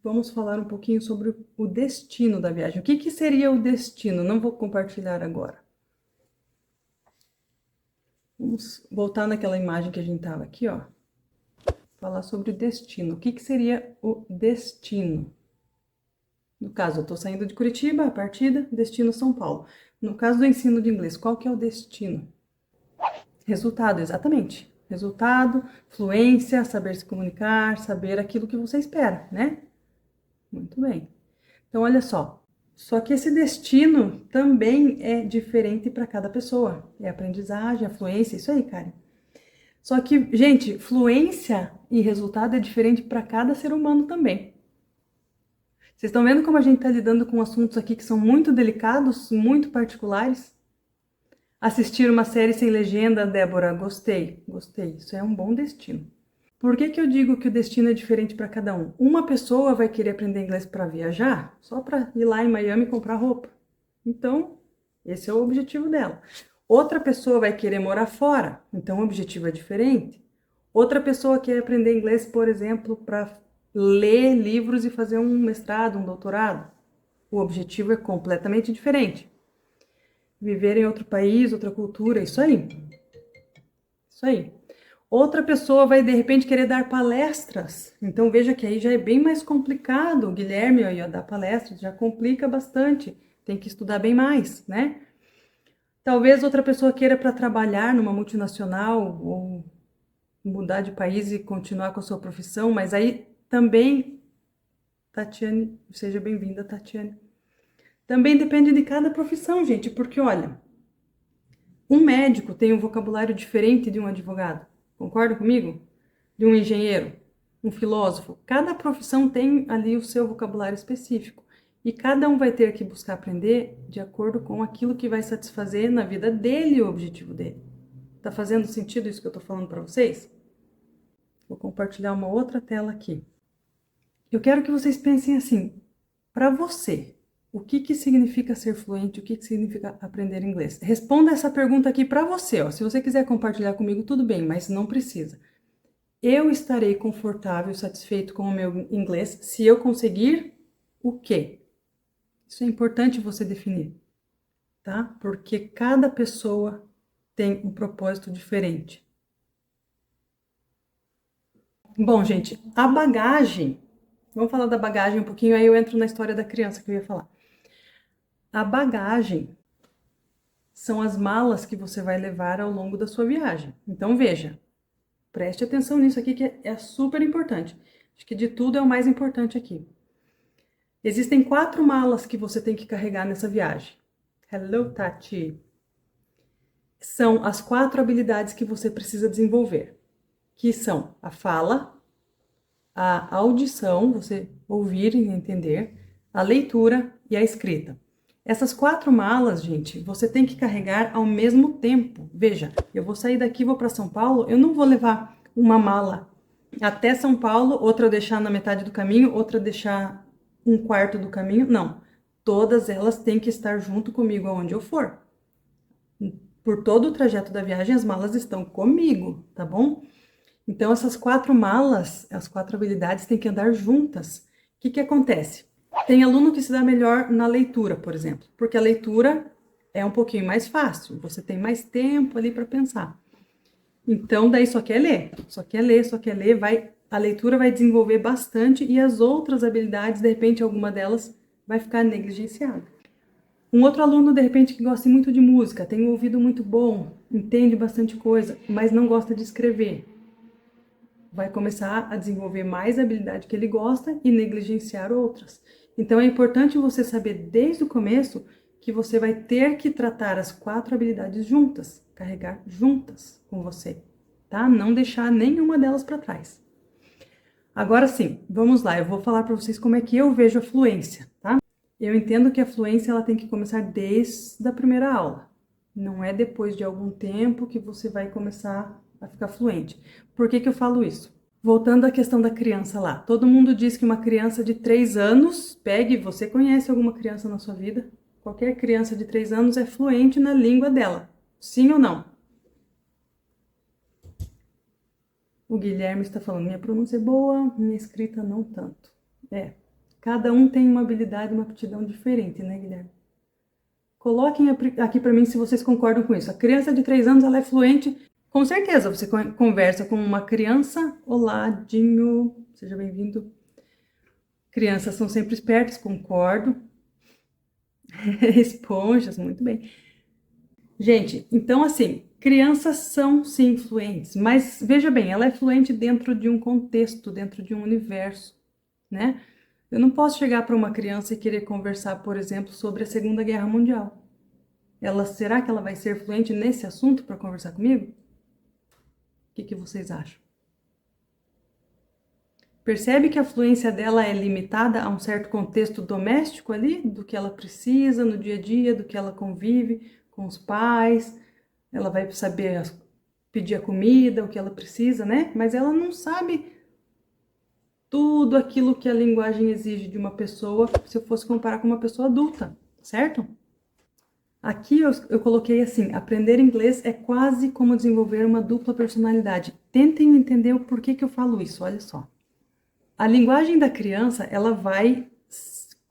vamos falar um pouquinho sobre o destino da viagem. O que que seria o destino? Não vou compartilhar agora. Vamos voltar naquela imagem que a gente estava aqui, ó. Falar sobre o destino. O que que seria o destino? No caso, eu estou saindo de Curitiba, a partida, destino São Paulo. No caso do ensino de inglês, qual que é o destino? Resultado, exatamente. Resultado, fluência, saber se comunicar, saber aquilo que você espera, né? Muito bem. Então, olha só. Só que esse destino também é diferente para cada pessoa. É aprendizagem, a fluência, isso aí, Karen. Só que, gente, fluência e resultado é diferente para cada ser humano também. Vocês estão vendo como a gente está lidando com assuntos aqui que são muito delicados, muito particulares? Assistir uma série sem legenda, Débora, gostei, gostei. Isso é um bom destino. Por que que eu digo que o destino é diferente para cada um? Uma pessoa vai querer aprender inglês para viajar, só para ir lá em Miami comprar roupa. Então, esse é o objetivo dela. Outra pessoa vai querer morar fora, então o objetivo é diferente. Outra pessoa quer aprender inglês, por exemplo, para ler livros e fazer um mestrado, um doutorado. O objetivo é completamente diferente. Viver em outro país, outra cultura, isso aí. Isso aí. Outra pessoa vai, de repente, querer dar palestras. Então, veja que aí já é bem mais complicado. O Guilherme ia dar palestras, já complica bastante. Tem que estudar bem mais, né? Talvez outra pessoa queira para trabalhar numa multinacional ou mudar de país e continuar com a sua profissão, mas aí também, Tatiane, seja bem-vinda, Tatiane. Também depende de cada profissão, gente, porque olha, um médico tem um vocabulário diferente de um advogado, concorda comigo? De um engenheiro, um filósofo. Cada profissão tem ali o seu vocabulário específico e cada um vai ter que buscar aprender de acordo com aquilo que vai satisfazer na vida dele o objetivo dele. Tá fazendo sentido isso que eu tô falando para vocês? Vou compartilhar uma outra tela aqui. Eu quero que vocês pensem assim, para você, o que que significa ser fluente? O que que significa aprender inglês? Responda essa pergunta aqui para você, ó. Se você quiser compartilhar comigo, tudo bem, mas não precisa. Eu estarei confortável, satisfeito com o meu inglês se eu conseguir o quê? Isso é importante você definir, tá? Porque cada pessoa tem um propósito diferente. Bom, gente, a bagagem. Vamos falar da bagagem um pouquinho, aí eu entro na história da criança que eu ia falar. A bagagem são as malas que você vai levar ao longo da sua viagem. Então, veja, preste atenção nisso aqui que é super importante. Acho que de tudo é o mais importante aqui. Existem 4 malas que você tem que carregar nessa viagem. Hello, Tati. São as 4 habilidades que você precisa desenvolver, que são a fala, a audição, você ouvir e entender, a leitura e a escrita. Essas 4 malas, gente, você tem que carregar ao mesmo tempo. Veja, eu vou sair daqui, vou para São Paulo, eu não vou levar uma mala até São Paulo, outra eu deixar na metade do caminho, outra deixar um quarto do caminho. Não, todas elas têm que estar junto comigo aonde eu for. Por todo o trajeto da viagem, as malas estão comigo, tá bom? Então, essas 4 malas, as 4 habilidades têm que andar juntas. O que que acontece? Tem aluno que se dá melhor na leitura, por exemplo, porque a leitura é um pouquinho mais fácil, você tem mais tempo ali para pensar. Então, daí só quer ler, só quer ler, só quer ler, a leitura vai desenvolver bastante e as outras habilidades, de repente, alguma delas vai ficar negligenciada. Um outro aluno, de repente, que gosta muito de música, tem um ouvido muito bom, entende bastante coisa, mas não gosta de escrever. Vai começar a desenvolver mais habilidade que ele gosta e negligenciar outras. Então, é importante você saber desde o começo que você vai ter que tratar as 4 habilidades juntas, carregar juntas com você, tá? Não deixar nenhuma delas para trás. Agora sim, vamos lá, eu vou falar para vocês como é que eu vejo a fluência, tá? Eu entendo que a fluência ela tem que começar desde a primeira aula. Não é depois de algum tempo que você vai começar a ficar fluente. Por que que eu falo isso? Voltando à questão da criança lá. Todo mundo diz que uma criança de 3 anos, você conhece alguma criança na sua vida? Qualquer criança de 3 anos é fluente na língua dela. Sim ou não? O Guilherme está falando, minha pronúncia é boa, minha escrita não tanto. É, Cada um tem uma habilidade, uma aptidão diferente, né, Guilherme? Coloquem aqui para mim se vocês concordam com isso. A criança de 3 anos, ela é fluente. Com certeza, você conversa com uma criança. Olá, Dinho, seja bem-vindo. Crianças são sempre espertas, concordo. Esponjas, muito bem. Gente, então assim, crianças são sim fluentes, mas veja bem, ela é fluente dentro de um contexto, dentro de um universo, né? Eu não posso chegar para uma criança e querer conversar, por exemplo, sobre a Segunda Guerra Mundial. Será que ela vai ser fluente nesse assunto para conversar comigo? O que vocês acham? Percebe que a fluência dela é limitada a um certo contexto doméstico ali, do que ela precisa no dia a dia, do que ela convive com os pais. Ela vai saber pedir a comida, o que ela precisa, né? Mas ela não sabe tudo aquilo que a linguagem exige de uma pessoa, se eu fosse comparar com uma pessoa adulta, certo? Aqui eu coloquei assim, aprender inglês é quase como desenvolver uma dupla personalidade. Tentem entender o porquê que eu falo isso, olha só. A linguagem da criança, ela vai,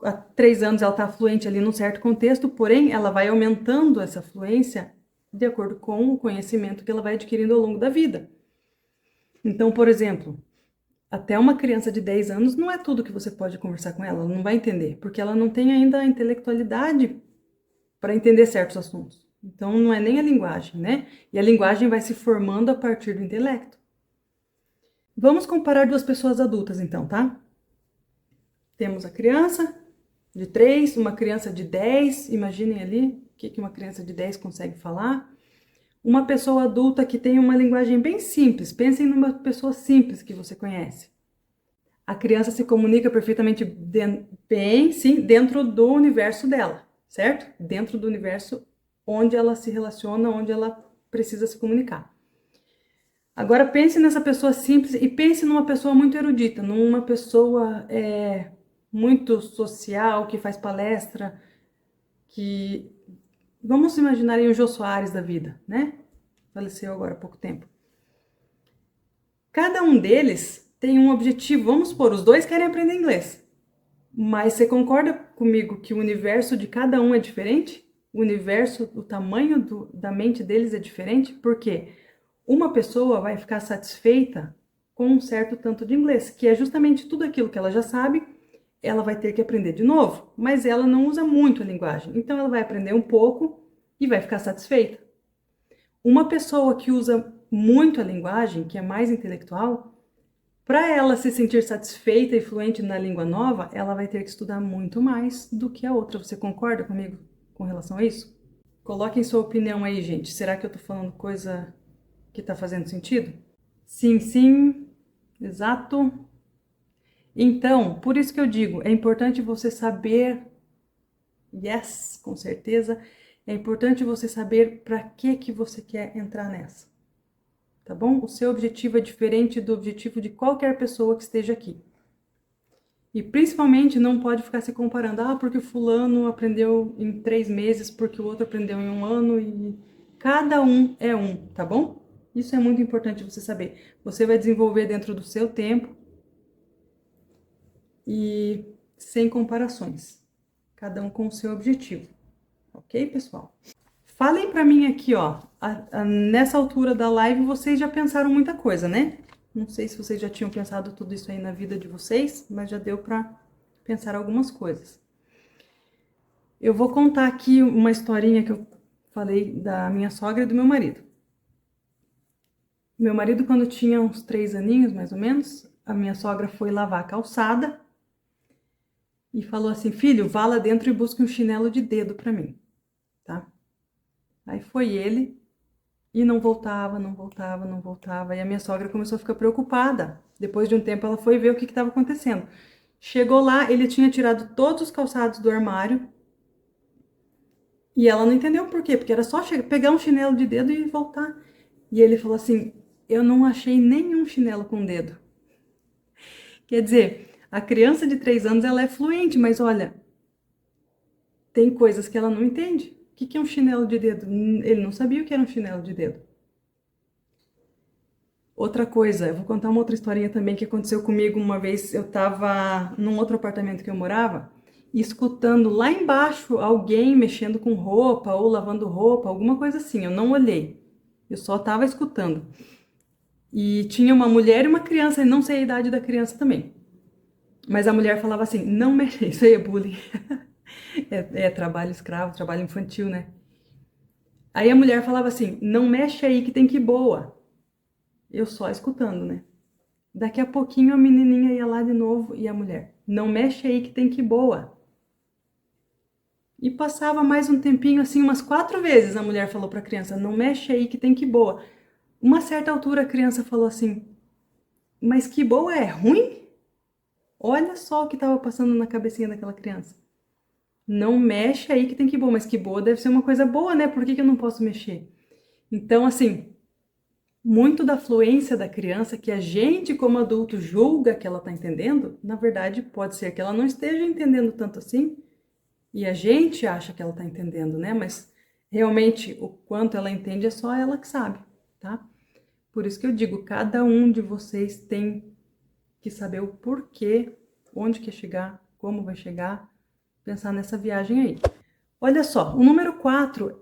há 3 anos ela está fluente ali num certo contexto, porém ela vai aumentando essa fluência de acordo com o conhecimento que ela vai adquirindo ao longo da vida. Então, por exemplo, até uma criança de 10 anos não é tudo que você pode conversar com ela, ela não vai entender, porque ela não tem ainda a intelectualidade para entender certos assuntos. Então, não é nem a linguagem, né? E a linguagem vai se formando a partir do intelecto. Vamos comparar 2 pessoas adultas, então, tá? Temos a criança de 3, uma criança de 10, imaginem ali o que uma criança de 10 consegue falar. Uma pessoa adulta que tem uma linguagem bem simples, pensem numa pessoa simples que você conhece. A criança se comunica perfeitamente bem, sim, dentro do universo dela, certo? Dentro do universo onde ela se relaciona, onde ela precisa se comunicar. Agora pense nessa pessoa simples e pense numa pessoa muito erudita, numa pessoa muito social, que faz palestra, que... Vamos imaginar aí o Jô Soares da vida, né? Faleceu agora há pouco tempo. Cada um deles tem um objetivo, vamos supor, os 2 querem aprender inglês. Mas você concorda comigo que o universo de cada um é diferente? O universo, o tamanho da mente deles é diferente? Por quê? Uma pessoa vai ficar satisfeita com um certo tanto de inglês, que é justamente tudo aquilo que ela já sabe, ela vai ter que aprender de novo, mas ela não usa muito a linguagem, então ela vai aprender um pouco e vai ficar satisfeita. Uma pessoa que usa muito a linguagem, que é mais intelectual, para ela se sentir satisfeita e fluente na língua nova, ela vai ter que estudar muito mais do que a outra. Você concorda comigo com relação a isso? Coloquem sua opinião aí, gente. Será que eu tô falando coisa que tá fazendo sentido? Sim, sim, exato. Então, por isso que eu digo, é importante você saber, yes, com certeza, é importante você saber para que você quer entrar nessa. Tá bom? O seu objetivo é diferente do objetivo de qualquer pessoa que esteja aqui. E principalmente não pode ficar se comparando, porque o fulano aprendeu em 3 meses, porque o outro aprendeu em 1 ano, e cada um é um, tá bom? Isso é muito importante você saber. Você vai desenvolver dentro do seu tempo e sem comparações. Cada um com o seu objetivo. Ok, pessoal? Falem pra mim aqui, ó, nessa altura da live vocês já pensaram muita coisa, né? Não sei se vocês já tinham pensado tudo isso aí na vida de vocês, mas já deu pra pensar algumas coisas. Eu vou contar aqui uma historinha que eu falei da minha sogra e do meu marido. Meu marido, quando tinha uns 3 aninhos, mais ou menos, a minha sogra foi lavar a calçada e falou assim, filho, vá lá dentro e busque um chinelo de dedo pra mim, tá? Aí foi ele e não voltava, não voltava, não voltava. E a minha sogra começou a ficar preocupada. Depois de um tempo ela foi ver o que estava acontecendo. Chegou lá, ele tinha tirado todos os calçados do armário. E ela não entendeu por quê, porque era só pegar um chinelo de dedo e voltar. E ele falou assim, eu não achei nenhum chinelo com dedo. Quer dizer, a criança de 3 anos ela é fluente, mas olha, tem coisas que ela não entende. O que é um chinelo de dedo? Ele não sabia o que era um chinelo de dedo. Outra coisa, eu vou contar uma outra historinha também que aconteceu comigo uma vez. Eu estava num outro apartamento que eu morava, e escutando lá embaixo alguém mexendo com roupa ou lavando roupa, alguma coisa assim. Eu não olhei, eu só estava escutando. E tinha uma mulher e uma criança, e não sei a idade da criança também. Mas a mulher falava assim: não mexe, isso aí é bullying. É trabalho escravo, trabalho infantil, né? Aí a mulher falava assim: não mexe aí que tem que ir boa. Eu só escutando, né? Daqui a pouquinho a menininha ia lá de novo e a mulher: não mexe aí que tem que ir boa. E passava mais um tempinho, assim, umas 4 vezes a mulher falou para a criança: não mexe aí que tem que ir boa. Uma certa altura a criança falou assim: mas que boa é ruim? Olha só o que estava passando na cabecinha daquela criança. Não mexe aí que tem que ir boa, mas que boa deve ser uma coisa boa, né? Por que que eu não posso mexer? Então, assim, muito da fluência da criança que a gente, como adulto, julga que ela está entendendo, na verdade, pode ser que ela não esteja entendendo tanto assim, e a gente acha que ela está entendendo, né? Mas realmente o quanto ela entende é só ela que sabe, tá? Por isso que eu digo, cada um de vocês tem que saber o porquê, onde quer chegar, como vai chegar, pensar nessa viagem aí. Olha só, o número 4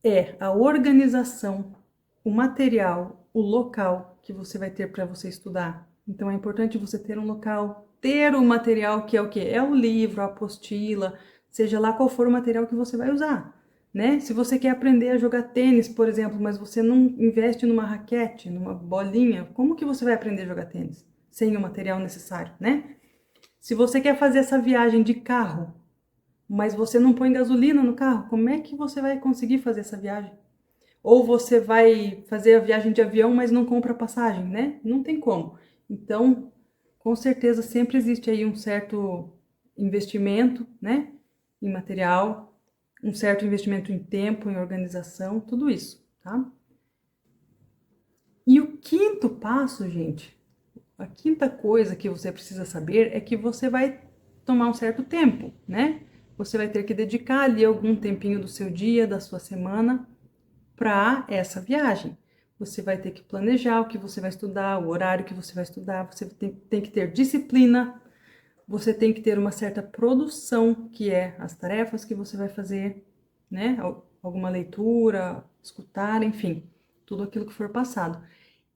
é a organização, o material, o local que você vai ter para você estudar. Então é importante você ter um local, ter o material que é o quê? É o livro, a apostila, seja lá qual for o material que você vai usar, né? Se você quer aprender a jogar tênis, por exemplo, mas você não investe numa raquete, numa bolinha, como que você vai aprender a jogar tênis sem o material necessário, né? Se você quer fazer essa viagem de carro, mas você não põe gasolina no carro, como é que você vai conseguir fazer essa viagem? Ou você vai fazer a viagem de avião, mas não compra passagem, né? Não tem como. Então, com certeza, sempre existe aí um certo investimento, né? Em material, um certo investimento em tempo, em organização, tudo isso, tá? E o quinto passo, gente, a quinta coisa que você precisa saber é que você vai tomar um certo tempo, né? Você vai ter que dedicar ali algum tempinho do seu dia, da sua semana, para essa viagem. Você vai ter que planejar o que você vai estudar, o horário que você vai estudar, você tem que ter disciplina, você tem que ter uma certa produção, que é as tarefas que você vai fazer, né? Alguma leitura, escutar, enfim, tudo aquilo que for passado.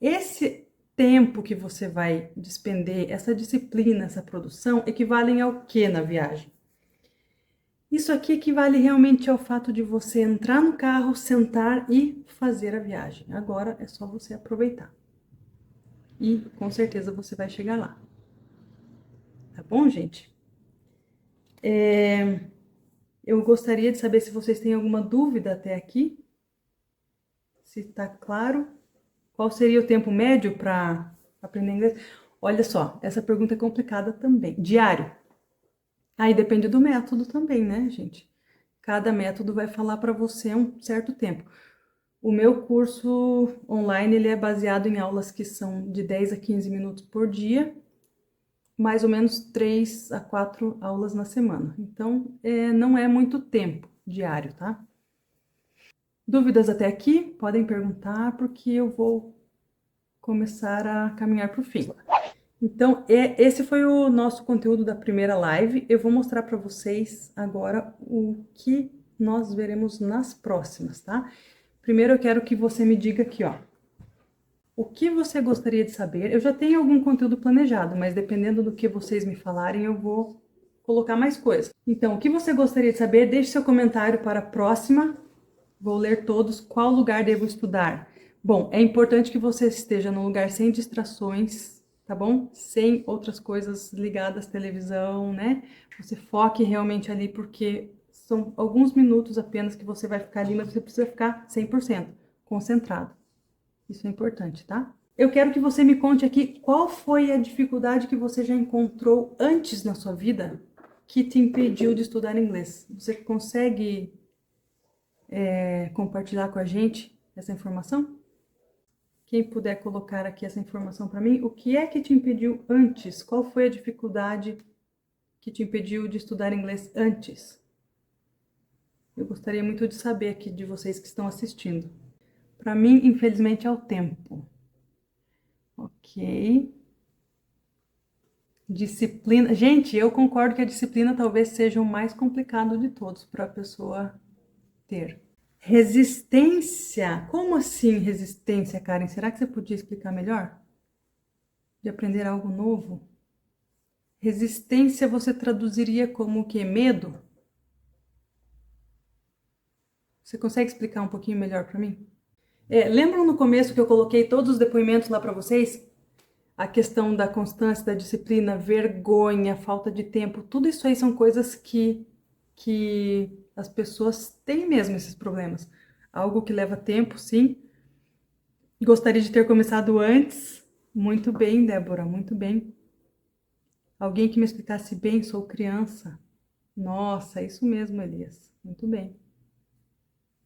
Esse tempo que você vai despender, essa disciplina, essa produção, equivalem ao que na viagem? Isso aqui equivale realmente ao fato de você entrar no carro, sentar e fazer a viagem. Agora é só você aproveitar. E com certeza você vai chegar lá. Tá bom, gente? Eu gostaria de saber se vocês têm alguma dúvida até aqui. Se está claro. Qual seria o tempo médio para aprender inglês? Olha só, essa pergunta é complicada também. Diário. Aí depende do método também, né, gente? Cada método vai falar para você um certo tempo. O meu curso online ele é baseado em aulas que são de 10 a 15 minutos por dia, mais ou menos 3 a 4 aulas na semana. Então, não é muito tempo diário, tá? Dúvidas até aqui? Podem perguntar, porque eu vou começar a caminhar para o fim. Então, esse foi o nosso conteúdo da primeira live. Eu vou mostrar para vocês agora o que nós veremos nas próximas, tá? Primeiro eu quero que você me diga aqui, ó. O que você gostaria de saber? Eu já tenho algum conteúdo planejado, mas dependendo do que vocês me falarem, eu vou colocar mais coisas. Então, o que você gostaria de saber? Deixe seu comentário para a próxima. Vou ler todos. Qual lugar devo estudar? Bom, é importante que você esteja num lugar sem distrações, tá bom? Sem outras coisas ligadas à televisão, né? Você foque realmente ali, porque são alguns minutos apenas que você vai ficar ali, mas você precisa ficar 100% concentrado. Isso é importante, tá? Eu quero que você me conte aqui qual foi a dificuldade que você já encontrou antes na sua vida que te impediu de estudar inglês. Você consegue compartilhar com a gente essa informação? Quem puder colocar aqui essa informação para mim, o que é que te impediu antes? Qual foi a dificuldade que te impediu de estudar inglês antes? Eu gostaria muito de saber aqui de vocês que estão assistindo. Para mim, infelizmente, é o tempo. Ok. Disciplina. Gente, eu concordo que a disciplina talvez seja o mais complicado de todos para a pessoa ter. Resistência. Como assim resistência, Karen? Será que você podia explicar melhor? De aprender algo novo? Resistência você traduziria como o quê? Medo? Você consegue explicar um pouquinho melhor para mim? Lembram no começo que eu coloquei todos os depoimentos lá para vocês? A questão da constância, da disciplina, vergonha, falta de tempo, tudo isso aí são coisas que as pessoas têm mesmo esses problemas. Algo que leva tempo, sim. Gostaria de ter começado antes. Muito bem, Débora, muito bem. Alguém que me explicasse bem, sou criança. Nossa, é isso mesmo, Elias. Muito bem.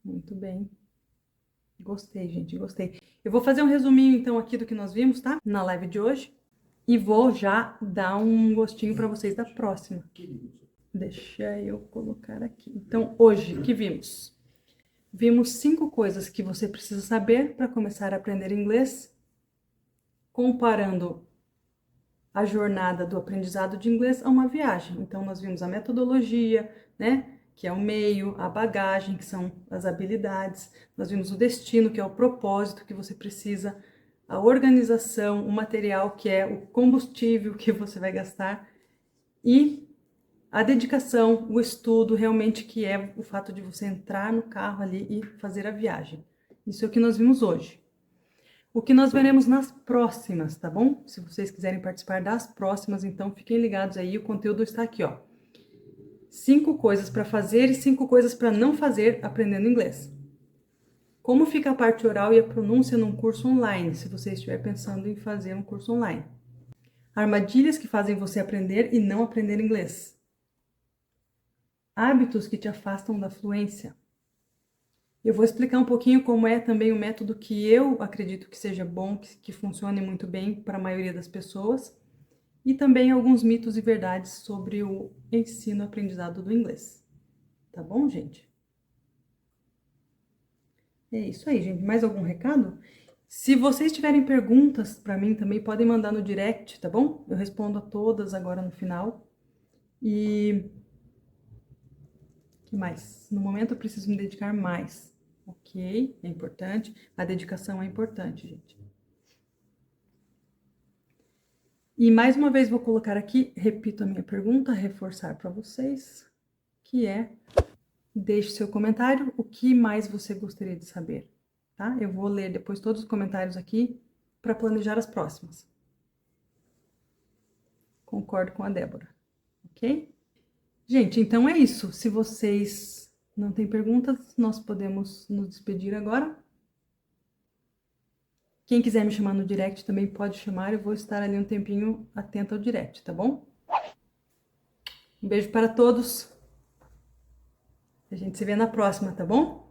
Muito bem. Gostei, gente, gostei. Eu vou fazer um resuminho então aqui do que nós vimos, tá? Na live de hoje. E vou já dar um gostinho para vocês da próxima. Deixa eu colocar aqui. Então, hoje, o que vimos? Vimos 5 coisas que você precisa saber para começar a aprender inglês, comparando a jornada do aprendizado de inglês a uma viagem. Então, nós vimos a metodologia, né? Que é o meio, a bagagem, que são as habilidades. Nós vimos o destino, que é o propósito que você precisa, a organização, o material, que é o combustível que você vai gastar, e a dedicação, o estudo, realmente, que é o fato de você entrar no carro ali e fazer a viagem. Isso é o que nós vimos hoje. O que nós veremos nas próximas, tá bom? Se vocês quiserem participar das próximas, então fiquem ligados aí, o conteúdo está aqui, ó. 5 coisas para fazer e 5 coisas para não fazer aprendendo inglês. Como fica a parte oral e a pronúncia num curso online, se você estiver pensando em fazer um curso online. Armadilhas que fazem você aprender e não aprender inglês. Hábitos que te afastam da fluência. Eu vou explicar um pouquinho como é também o método que eu acredito que seja bom, que funcione muito bem para a maioria das pessoas. E também alguns mitos e verdades sobre o ensino e aprendizado do inglês. Tá bom, gente? É isso aí, gente. Mais algum recado? Se vocês tiverem perguntas para mim também, podem mandar no direct, tá bom? Eu respondo a todas agora no final. E que mais? No momento eu preciso me dedicar mais. Ok, é importante. A dedicação é importante, gente. E mais uma vez vou colocar aqui, repito a minha pergunta, reforçar para vocês, que é: deixe seu comentário, o que mais você gostaria de saber, tá? Eu vou ler depois todos os comentários aqui para planejar as próximas. Concordo com a Débora, ok? Gente, então é isso. Se vocês não têm perguntas, nós podemos nos despedir agora. Quem quiser me chamar no direct também pode chamar, eu vou estar ali um tempinho atenta ao direct, tá bom? Um beijo para todos. A gente se vê na próxima, tá bom?